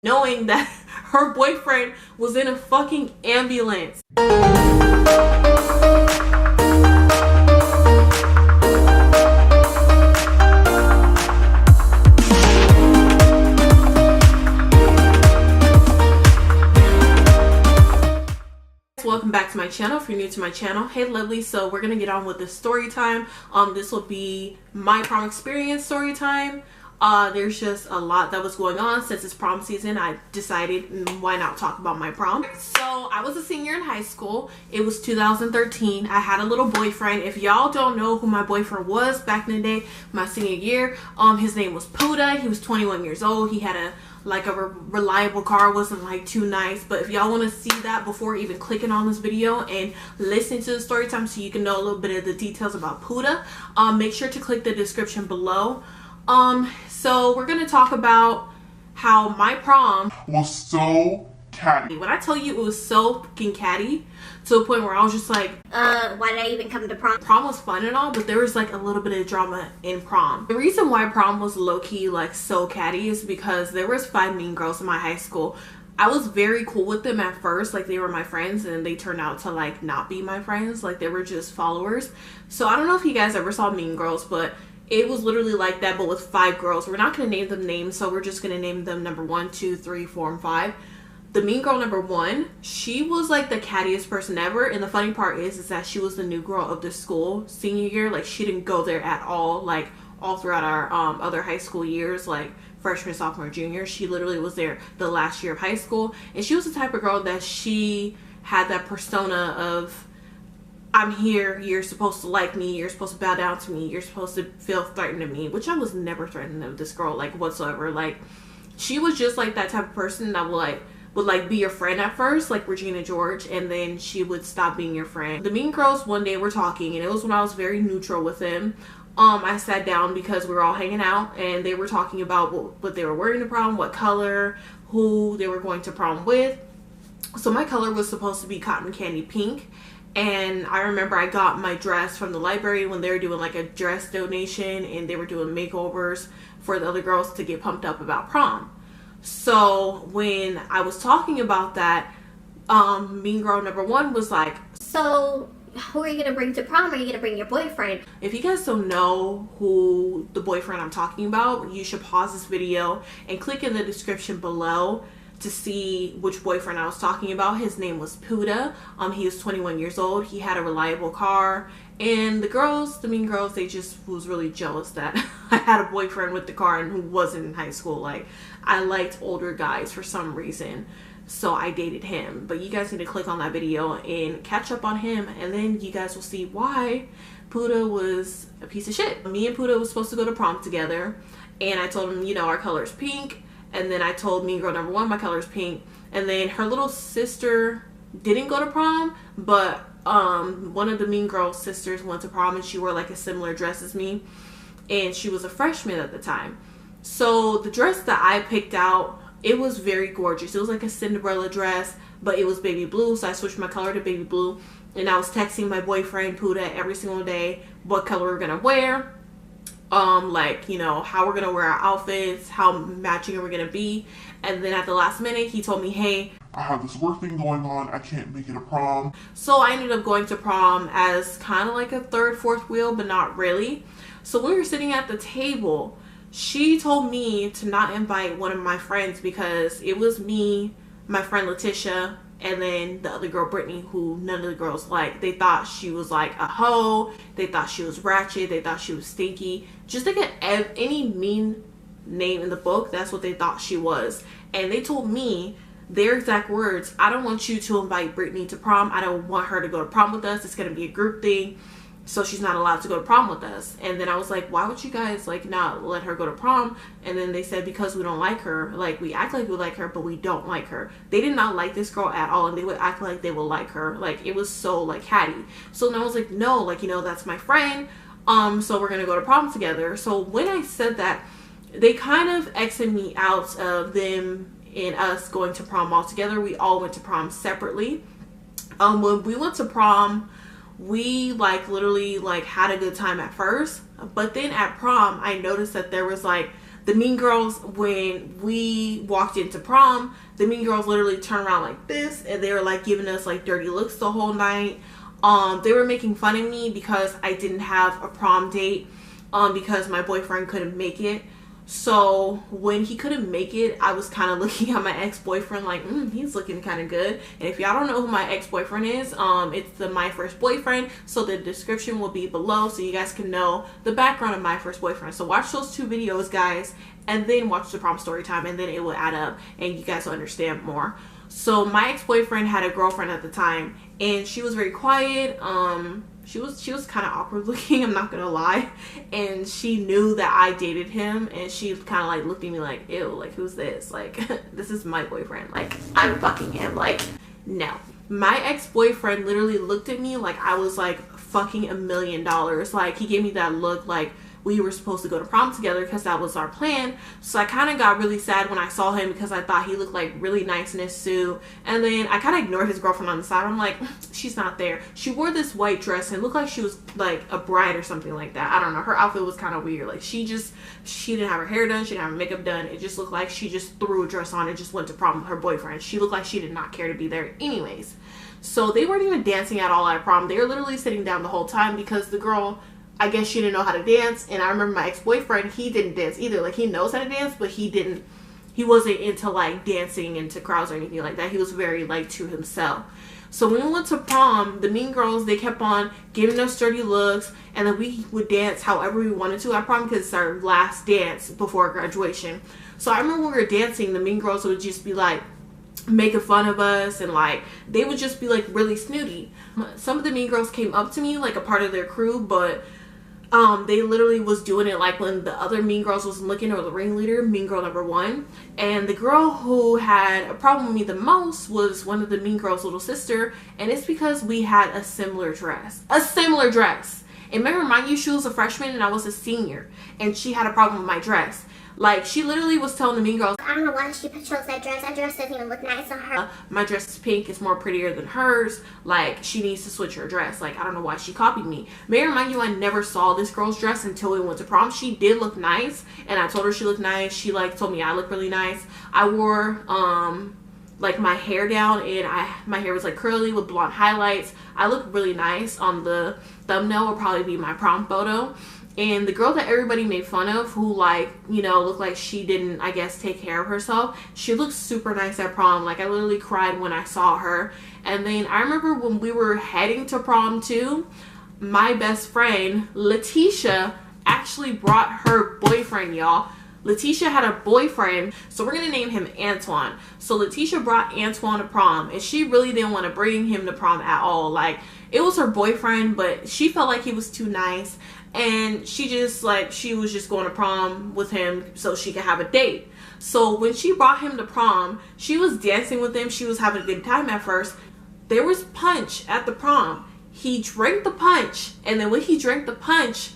knowing that her boyfriend was in a fucking ambulance. Welcome back to my channel. If you're new to my channel, hey lovely. So we're gonna get on with the story time. This will be my prom experience story time. There's just a lot that was going on since it's prom season. I decided why not talk about my prom. So I was a senior in high school. It was 2013. I had a little boyfriend. If y'all don't know who my boyfriend was back in the day, my senior year, his name was Pooda. He was 21 years old. He had a reliable car. Wasn't like too nice, but if y'all want to see that before even clicking on this video and listening to the story time so you can know a little bit of the details about Pooda, make sure to click the description below. So we're gonna talk about how my prom was so catty. When I tell you it was so fucking catty, to a point where I was just like, why did I even come to prom? Prom was fun and all, but there was like a little bit of drama in prom. The reason why prom was low-key like so catty is because there was 5 mean girls in my high school. I was very cool with them at first, like they were my friends, and they turned out to like not be my friends, like they were just followers. So I don't know if you guys ever saw Mean Girls, but it was literally like that, but with 5 girls. We're not gonna name them names, so we're just gonna name them number 1, 2, 3, 4, and 5. The mean girl number 1, she was like the cattiest person ever, and the funny part is that she was the new girl of the school senior year. Like she didn't go there at all, like all throughout our other high school years, like freshman, sophomore, junior. She literally was there the last year of high school, and she was the type of girl that she had that persona of, I'm here, you're supposed to like me, you're supposed to bow down to me, you're supposed to feel threatened to me, which I was never threatened of this girl like whatsoever. Like she was just like that type of person that would be your friend at first, like Regina George, and then she would stop being your friend. The mean girls one day were talking, and it was when I was very neutral with them. I sat down because we were all hanging out, and they were talking about what they were wearing to prom, what color, who they were going to prom with. So my color was supposed to be cotton candy pink, and I remember I got my dress from the library when they were doing like a dress donation, and they were doing makeovers for the other girls to get pumped up about prom. So when I was talking about that, mean girl number 1 was like, so who are you gonna bring to prom? Are you gonna bring your boyfriend? If you guys don't know who the boyfriend I'm talking about, you should pause this video and click in the description below to see which boyfriend I was talking about. His name was Pooda. He was 21 years old. He had a reliable car, and the girls, the mean girls, they just was really jealous that I had a boyfriend with the car and who wasn't in high school. Like I liked older guys for some reason, so I dated him. But you guys need to click on that video and catch up on him, and then you guys will see why Pooda was a piece of shit. Me and Pooda was supposed to go to prom together, and I told him, you know, our color is pink. And then I told mean girl number 1 my color is pink, and then her little sister didn't go to prom, but one of the mean girl sisters went to prom, and she wore like a similar dress as me, and she was a freshman at the time. So the dress that I picked out, it was very gorgeous. It was like a Cinderella dress, but it was baby blue, so I switched my color to baby blue, and I was texting my boyfriend Pooda every single day what color we're gonna wear, like, you know, how we're gonna wear our outfits, how matching we're gonna be. And then at the last minute he told me, hey, I have this work thing going on, I can't make it to prom. So I ended up going to prom as kind of like a 3rd, 4th wheel, but not really. So when we were sitting at the table, she told me to not invite one of my friends because it was me, my friend Letitia, and then the other girl Brittany, who none of the girls liked. They thought she was like a hoe, they thought she was ratchet, they thought she was stinky. Just like any mean name in the book, that's what they thought she was. And they told me their exact words, I don't want you to invite Brittany to prom, I don't want her to go to prom with us, it's gonna be a group thing, so she's not allowed to go to prom with us. And then I was like, why would you guys like not let her go to prom? And then they said, because we don't like her. Like we act like we like her, but we don't like her. They did not like this girl at all, and they would act like they would like her. Like it was so like catty. So then I was like, no, like, you know, that's my friend, so we're gonna go to prom together. So when I said that, they kind of exited me out of them and us going to prom all together. We all went to prom separately. When we went to prom, we like literally like had a good time at first, but then at prom I noticed that there was like the mean girls, when we walked into prom, the mean girls literally turned around like this, and they were like giving us like dirty looks the whole night. They were making fun of me because I didn't have a prom date, because my boyfriend couldn't make it. So when he couldn't make it, I was kind of looking at my ex-boyfriend like, he's looking kind of good. And if y'all don't know who my ex-boyfriend is, it's my first boyfriend. So the description will be below so you guys can know the background of my first boyfriend. So watch those 2 videos, guys, and then watch the prom story time, and then it will add up and you guys will understand more. So my ex-boyfriend had a girlfriend at the time, and she was very quiet. She was kind of awkward looking, I'm not gonna lie, and she knew that I dated him, and she kind of like looked at me like, ew, like, who's this? Like, this is my boyfriend, like, I'm fucking him. Like, no. My ex-boyfriend literally looked at me like I was like fucking $1 million. Like, he gave me that look like we were supposed to go to prom together because that was our plan. So I kind of got really sad when I saw him because I thought he looked like really nice in his suit. And then I kind of ignored his girlfriend on the side. I'm like, she's not there. She wore this white dress and looked like she was like a bride or something like that. I don't know. Her outfit was kind of weird. Like, she didn't have her hair done. She didn't have her makeup done. It just looked like she just threw a dress on and just went to prom with her boyfriend. She looked like she did not care to be there anyways. So they weren't even dancing at all at prom. They were literally sitting down the whole time because the girl, I guess she didn't know how to dance. And I remember my ex-boyfriend, he didn't dance either. Like, he knows how to dance, but he wasn't into like dancing into crowds or anything like that. He was very like to himself. So when we went to prom, the mean girls, they kept on giving us dirty looks, and then we would dance however we wanted to at prom because it's our last dance before graduation. So I remember when we were dancing, the mean girls would just be like making fun of us, and like they would just be like really snooty. Some of the mean girls came up to me like a part of their crew, but they literally was doing it like when the other mean girls wasn't looking, or the ringleader, mean girl number 1. And the girl who had a problem with me the most was one of the mean girls' little sister, and it's because we had a similar dress. And remember, mind you, she was a freshman and I was a senior, and she had a problem with my dress. Like, she literally was telling the mean girls, I don't know why she chose that dress. That dress doesn't even look nice on her. My dress is pink. It's more prettier than hers. Like, she needs to switch her dress. Like, I don't know why she copied me. May I remind you, I never saw this girl's dress until we went to prom. She did look nice, and I told her she looked nice. She, like, told me I look really nice. I wore, like, my hair down, and my hair was, like, curly with blonde highlights. I looked really nice. On the thumbnail will probably be my prom photo. And the girl that everybody made fun of, who, like, you know, looked like she didn't, I guess, take care of herself, she looked super nice at prom. Like, I literally cried when I saw her. And then I remember when we were heading to prom too, my best friend, Letitia, actually brought her boyfriend, y'all. Letitia had a boyfriend, so we're gonna name him Antoine. So Letitia brought Antoine to prom, and she really didn't want to bring him to prom at all. Like, it was her boyfriend, but she felt like he was too nice, and she was just going to prom with him so she could have a date. So when she brought him to prom, she was dancing with him. She was having a good time at first. There was punch at the prom. He drank the punch, and then when he drank the punch,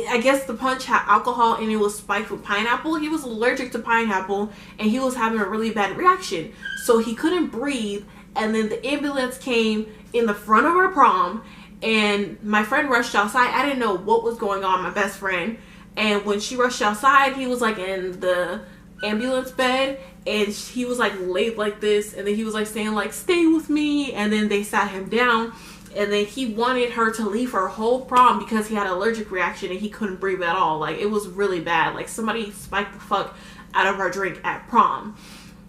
I guess the punch had alcohol and it was spiked with pineapple. He was allergic to pineapple, and he was having a really bad reaction. So he couldn't breathe, and then the ambulance came in the front of our prom, and my friend rushed outside. I didn't know what was going on, my best friend. And when she rushed outside, he was like in the ambulance bed, and he was like laid like this, and then he was like saying like, stay with me, and then they sat him down. And then he wanted her to leave her whole prom because he had an allergic reaction and he couldn't breathe at all. Like, it was really bad. Like, somebody spiked the fuck out of her drink at prom.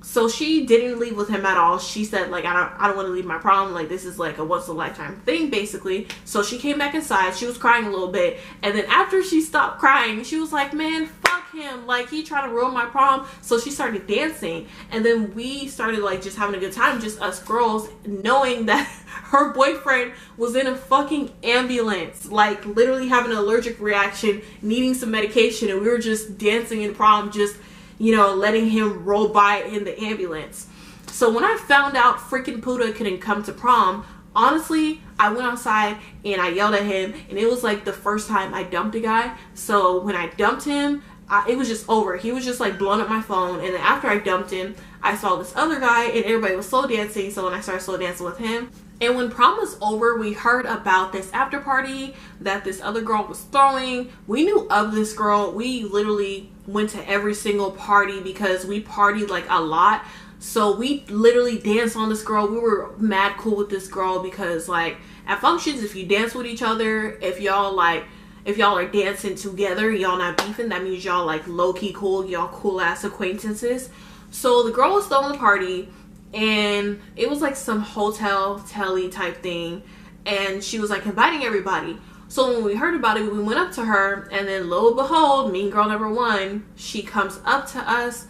So she didn't leave with him at all. She said, like, I don't want to leave my prom. Like, this is like a once in a lifetime thing, basically. So she came back inside. She was crying a little bit. And then after she stopped crying, she was like, man, fuck him. Like, he tried to ruin my prom. So she started dancing. And then we started, like, just having a good time, just us girls, knowing that her boyfriend was in a fucking ambulance, like, literally having an allergic reaction, needing some medication. And we were just dancing in prom, just, you know, letting him roll by in the ambulance. So when I found out freaking Pooda couldn't come to prom, honestly, I went outside and I yelled at him, and it was like the first time I dumped a guy. So when I dumped him, it was just over. He was just like blowing up my phone. And then after I dumped him, I saw this other guy and everybody was slow dancing. So when I started slow dancing with him, and when prom was over, we heard about this after party that this other girl was throwing. We knew of this girl. We literally went to every single party because we partied like a lot. So we literally danced on this girl. We were mad cool with this girl because like at functions, if you dance with each other, if y'all are dancing together, y'all not beefing, that means y'all like low-key cool, y'all cool ass acquaintances. So the girl was throwing the party, and it was like some hotel telly type thing, and she was like inviting everybody. So when we heard about it, we went up to her, and then lo and behold, mean girl number one, she comes up to us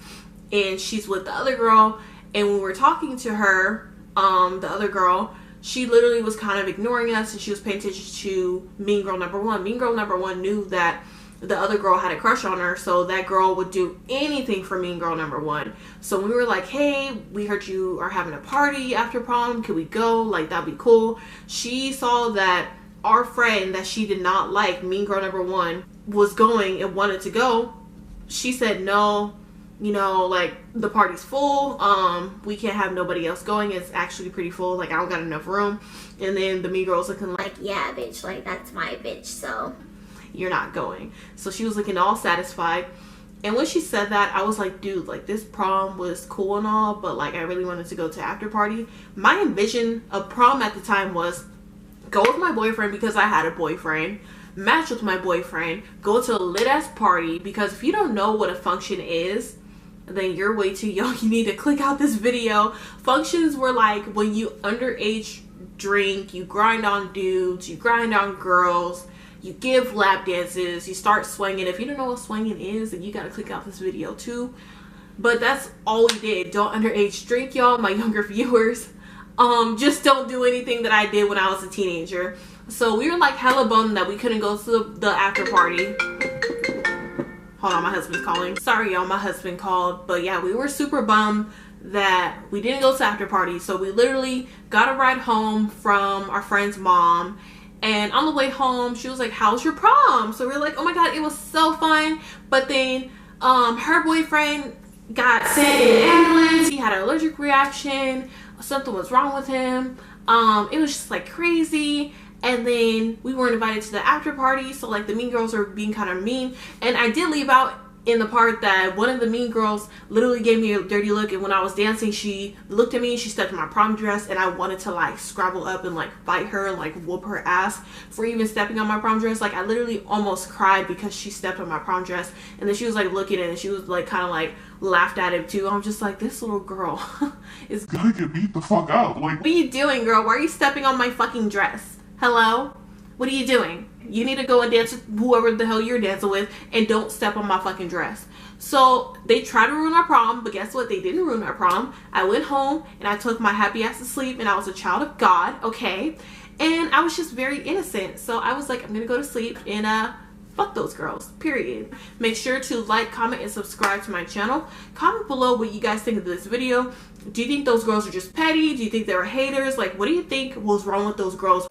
and she's with the other girl. And when we were talking to her, the other girl, she literally was kind of ignoring us, and she was paying attention to mean girl number one. Mean girl number one knew that the other girl had a crush on her, so that girl would do anything for mean girl number one. So we were like, hey, we heard you are having a party after prom, can we go? Like, that'd be cool. She saw that our friend that she did not like, mean girl number one, was going and wanted to go. She said, no, you know, like, the party's full, we can't have nobody else going, it's actually pretty full, like, I don't got enough room. And then the mean girl's looking like, yeah, bitch, like, that's my bitch, so you're not going. So she was looking all satisfied. And when she said that, I was like, dude, like, this prom was cool and all, but like, I really wanted to go to after party. My envision of prom at the time was go with my boyfriend, because I had a boyfriend, match with my boyfriend, go to a lit ass party, because if you don't know what a function is, then you're way too young. You need to click out this video. Functions were like when you underage drink, you grind on dudes, you grind on girls, you give lap dances, you start swinging. If you don't know what swinging is, then you gotta click out this video too. But that's all we did. Don't underage drink, y'all, my younger viewers. Just don't do anything that I did when I was a teenager. So we were like hella bummed that we couldn't go to the after party. Hold on, my husband's calling. Sorry, y'all, my husband called. But yeah, we were super bummed that we didn't go to after party. So we literally got a ride home from our friend's mom. And on the way home, she was like, how's your prom? So we were like, oh my God, it was so fun. But then her boyfriend got sent in an ambulance. He had an allergic reaction. Something was wrong with him. It was just like crazy. And then we weren't invited to the after party, so like the mean girls were being kind of mean. And I did leave out in the part that one of the mean girls literally gave me a dirty look, and when I was dancing, she looked at me, she stepped in my prom dress, and I wanted to like scrabble up and like fight her, like whoop her ass for even stepping on my prom dress. Like, I literally almost cried because she stepped on my prom dress. And then she was like looking at it, and she was like kind of like laughed at it too. I'm just like, this little girl is gonna get beat the fuck up. Like, what are you doing, girl? Why are you stepping on my fucking dress? Hello? What are you doing? You need to go and dance with whoever the hell you're dancing with, and don't step on my fucking dress. So they tried to ruin our prom, but guess what? They didn't ruin our prom. I went home and I took my happy ass to sleep, and I was a child of God, okay? And I was just very innocent. So I was like, I'm gonna go to sleep and fuck those girls, period. Make sure to like, comment, and subscribe to my channel. Comment below what you guys think of this video. Do you think those girls are just petty? Do you think they were haters? Like, what do you think was wrong with those girls?